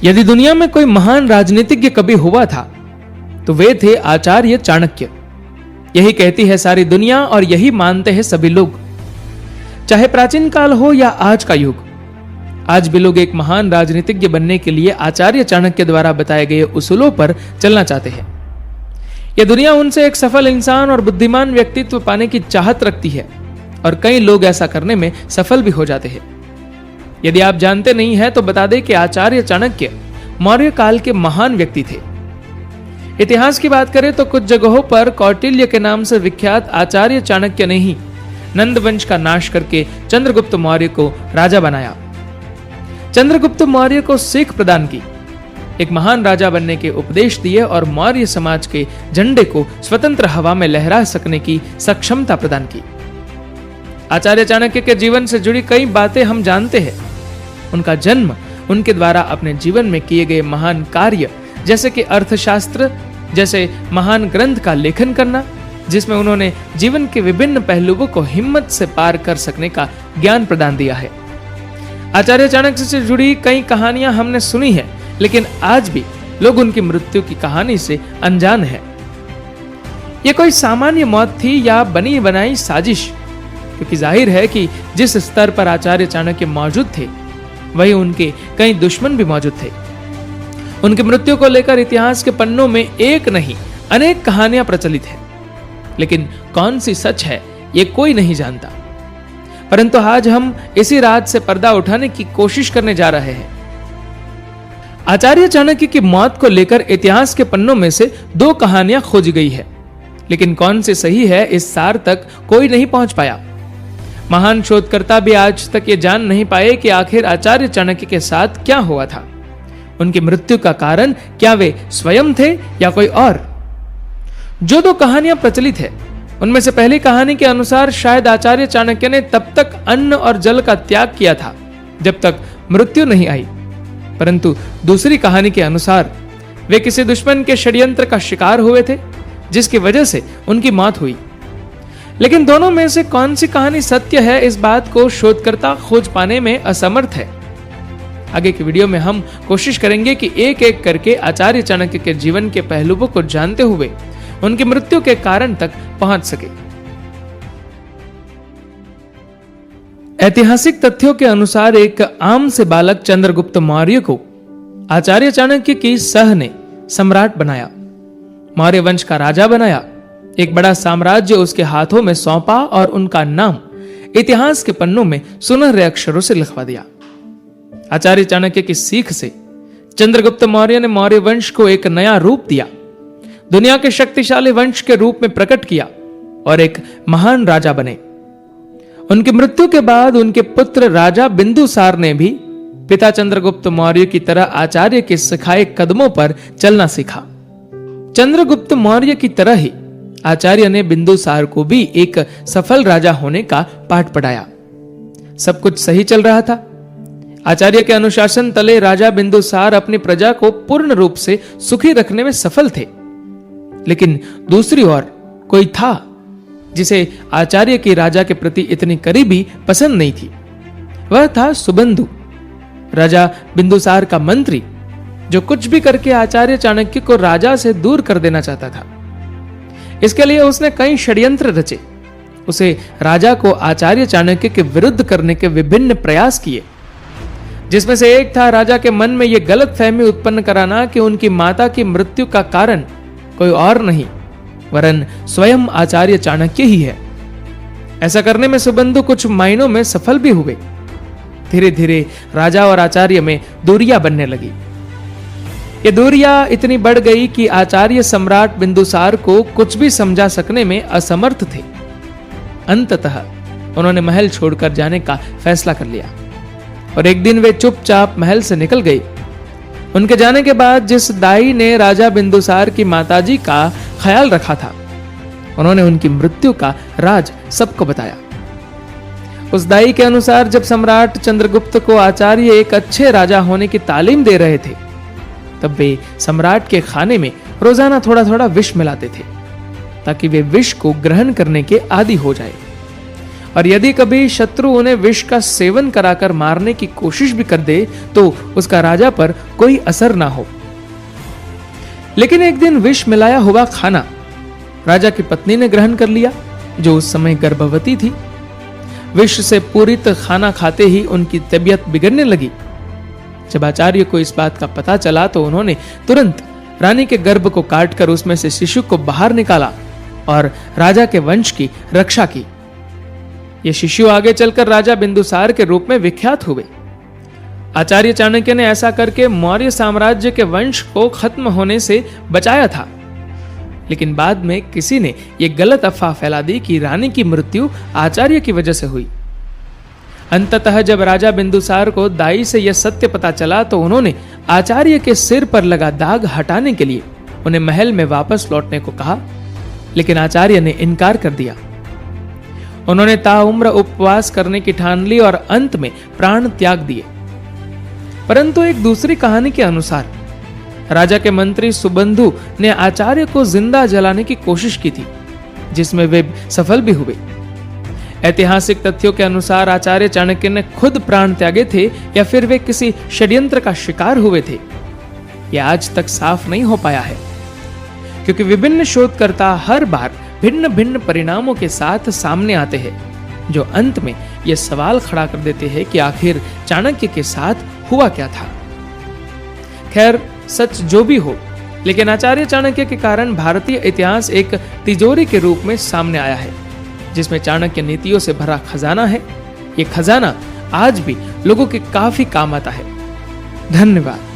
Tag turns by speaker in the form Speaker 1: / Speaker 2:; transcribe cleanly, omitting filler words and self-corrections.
Speaker 1: यदि दुनिया में कोई महान राजनीतिज्ञ कभी हुआ था तो वे थे आचार्य चाणक्य। यही कहती है सारी दुनिया और यही मानते हैं सभी लोग, चाहे प्राचीन काल हो या आज का युग। आज भी लोग एक महान राजनीतिज्ञ बनने के लिए आचार्य चाणक्य द्वारा बताए गए उसूलों पर चलना चाहते हैं। यह दुनिया उनसे एक सफल इंसान और बुद्धिमान व्यक्तित्व पाने की चाहत रखती है और कई लोग ऐसा करने में सफल भी हो जाते हैं। यदि आप जानते नहीं हैं तो बता दें कि आचार्य चाणक्य मौर्य काल के महान व्यक्ति थे। इतिहास की बात करें तो कुछ जगहों पर कौटिल्य के नाम से विख्यात आचार्य चाणक्य ने ही नंद वंश का नाश करके चंद्रगुप्त मौर्य को राजा बनाया। चंद्रगुप्त मौर्य को सीख प्रदान की, एक महान राजा बनने के उपदेश दिए और मौर्य समाज के झंडे को स्वतंत्र हवा में लहरा सकने की सक्षमता प्रदान की। आचार्य चाणक्य के जीवन से जुड़ी कई बातें हम जानते हैं। उनका जन्म, उनके द्वारा अपने जीवन में किए गए महान कार्य जैसे कि अर्थशास्त्र जैसे महान ग्रंथ का लेखन करना, जिसमें उन्होंने जीवन के विभिन्न पहलुओं को हिम्मत से पार कर सकने का ज्ञान प्रदान दिया है। आचार्य चाणक्य से जुड़ी कई कहानियां हमने सुनी है, लेकिन आज भी लोग उनकी मृत्यु की कहानी से अनजान हैं। यह कोई सामान्य मौत थी या बनी बनाई साजिश? क्योंकि जाहिर है कि जिस स्तर पर आचार्य चाणक्य मौजूद थे वही उनके कई दुश्मन भी मौजूद थे। उनकी मृत्यु को लेकर इतिहास के पन्नों में एक नहीं अनेक कहानियां प्रचलित हैं, लेकिन कौन सी सच है ये कोई नहीं जानता। परंतु आज हम इसी राज से पर्दा उठाने की कोशिश करने जा रहे हैं। आचार्य चाणक्य की मौत को लेकर इतिहास के पन्नों में से 2 कहानियां खोजी गई है, लेकिन कौन सी सही है इस सार तक कोई नहीं पहुंच पाया। महान शोधकर्ता भी आज तक ये जान नहीं पाए कि आखिर आचार्य चाणक्य के साथ क्या हुआ था। उनकी मृत्यु का कारण क्या वे स्वयं थे या कोई और? जो 2 कहानियां प्रचलित है उनमें से पहली कहानी के अनुसार शायद आचार्य चाणक्य ने तब तक अन्न और जल का त्याग किया था जब तक मृत्यु नहीं आई, परंतु दूसरी कहानी के अनुसार वे किसी दुश्मन के षड्यंत्र का शिकार हुए थे जिसकी वजह से उनकी मौत हुई। लेकिन दोनों में से कौन सी कहानी सत्य है, इस बात को शोधकर्ता खोज पाने में असमर्थ है। आगे की वीडियो में हम कोशिश करेंगे कि एक एक करके आचार्य चाणक्य के जीवन के पहलुओं को जानते हुए उनकी मृत्यु के कारण तक पहुंच सके। ऐतिहासिक तथ्यों के अनुसार एक आम से बालक चंद्रगुप्त मौर्य को आचार्य चाणक्य की सह ने सम्राट बनाया, मौर्य वंश का राजा बनाया, एक बड़ा साम्राज्य उसके हाथों में सौंपा और उनका नाम इतिहास के पन्नों में सुनहरे अक्षरों से लिखवा दिया। आचार्य चाणक्य की सीख से चंद्रगुप्त मौर्य ने मौर्य वंश को एक नया रूप दिया, दुनिया के शक्तिशाली वंश के रूप में प्रकट किया और एक महान राजा बने। उनकी मृत्यु के बाद उनके पुत्र राजा बिंदुसार ने भी पिता चंद्रगुप्त मौर्य की तरह आचार्य के सिखाए कदमों पर चलना सीखा। चंद्रगुप्त मौर्य की तरह ही आचार्य ने बिंदुसार को भी एक सफल राजा होने का पाठ पढ़ाया। सब कुछ सही चल रहा था। आचार्य के अनुशासन तले राजा बिंदुसार अपनी प्रजा को पूर्ण रूप से सुखी रखने में सफल थे। लेकिन दूसरी ओर कोई था जिसे आचार्य की राजा के प्रति इतनी करीबी पसंद नहीं थी। वह था सुबंधु, राजा बिंदुसार का मंत्री, जो कुछ भी करके आचार्य चाणक्य को राजा से दूर कर देना चाहता था। इसके लिए उसने कई षड्यंत्र रचे। उसे राजा को आचार्य चाणक्य के विरुद्ध करने के विभिन्न प्रयास किए, जिसमें से एक था राजा के मन में यह गलत फहमी उत्पन्न कराना कि उनकी माता की मृत्यु का कारण कोई और नहीं वरन स्वयं आचार्य चाणक्य ही है। ऐसा करने में सुबंधु कुछ मायनों में सफल भी हुए। धीरे धीरे राजा और आचार्य में दूरियां बनने लगी। ये दूरियां इतनी बढ़ गई कि आचार्य सम्राट बिंदुसार को कुछ भी समझा सकने में असमर्थ थे। अंततः उन्होंने महल छोड़कर जाने का फैसला कर लिया और एक दिन वे चुपचाप महल से निकल गए। उनके जाने के बाद जिस दाई ने राजा बिंदुसार की माताजी का ख्याल रखा था, उन्होंने उनकी मृत्यु का राज सबको बताया। उस दाई के अनुसार जब सम्राट चंद्रगुप्त को आचार्य एक अच्छे राजा होने की तालीम दे रहे थे, तब वे सम्राट के खाने में रोजाना थोड़ा थोड़ा विष मिलाते थे ताकि वे विष को ग्रहण करने के आदी हो जाए और यदि कभी शत्रु उन्हें विष का सेवन कराकर मारने की कोशिश भी कर दे तो उसका राजा पर कोई असर ना हो। लेकिन एक दिन विष मिलाया हुआ खाना राजा की पत्नी ने ग्रहण कर लिया, जो उस समय गर्भवती थी। विष से पूरित खाना खाते ही उनकी तबीयत बिगड़ने लगी। जब आचार्य को इस बात का पता चला तो उन्होंने तुरंत रानी के गर्भ को काटकर उसमें से शिशु को बाहर निकाला और राजा के वंश की रक्षा की। ये शिशु आगे चलकर राजा बिंदुसार के रूप में विख्यात हुए। आचार्य चाणक्य ने ऐसा करके मौर्य साम्राज्य के वंश को खत्म होने से बचाया था। लेकिन बाद में किसी ने यह गलत अफवाह फैला दी कि रानी की मृत्यु आचार्य की वजह से हुई। अंततः जब राजा बिंदुसार को दाई से यह सत्य पता चला तो उन्होंने आचार्य के सिर पर लगा दाग हटाने के लिए उन्हें महल में वापस लौटने को कहा, लेकिन आचार्य ने इनकार कर दिया। उन्होंने ताउम्र उपवास करने की ठान ली और अंत में प्राण त्याग दिए। परंतु एक दूसरी कहानी के अनुसार राजा के मंत्री सुबंधु ने आचार्य को जिंदा जलाने की कोशिश की थी, जिसमें वे सफल भी हुए। ऐतिहासिक तथ्यों के अनुसार आचार्य चाणक्य ने खुद प्राण त्यागे थे या फिर वे किसी षड्यंत्र का शिकार हुए थे, यह आज तक साफ नहीं हो पाया है, क्योंकि विभिन्न शोधकर्ता हर बार भिन्न भिन्न परिणामों के साथ सामने आते हैं, जो अंत में यह सवाल खड़ा कर देते हैं कि आखिर चाणक्य के साथ हुआ क्या था। खैर, सच जो भी हो, लेकिन आचार्य चाणक्य के कारण भारतीय इतिहास एक तिजोरी के रूप में सामने आया है, जिसमें चाणक्य नीतियों से भरा खजाना है। यह खजाना आज भी लोगों के काफी काम आता है। धन्यवाद।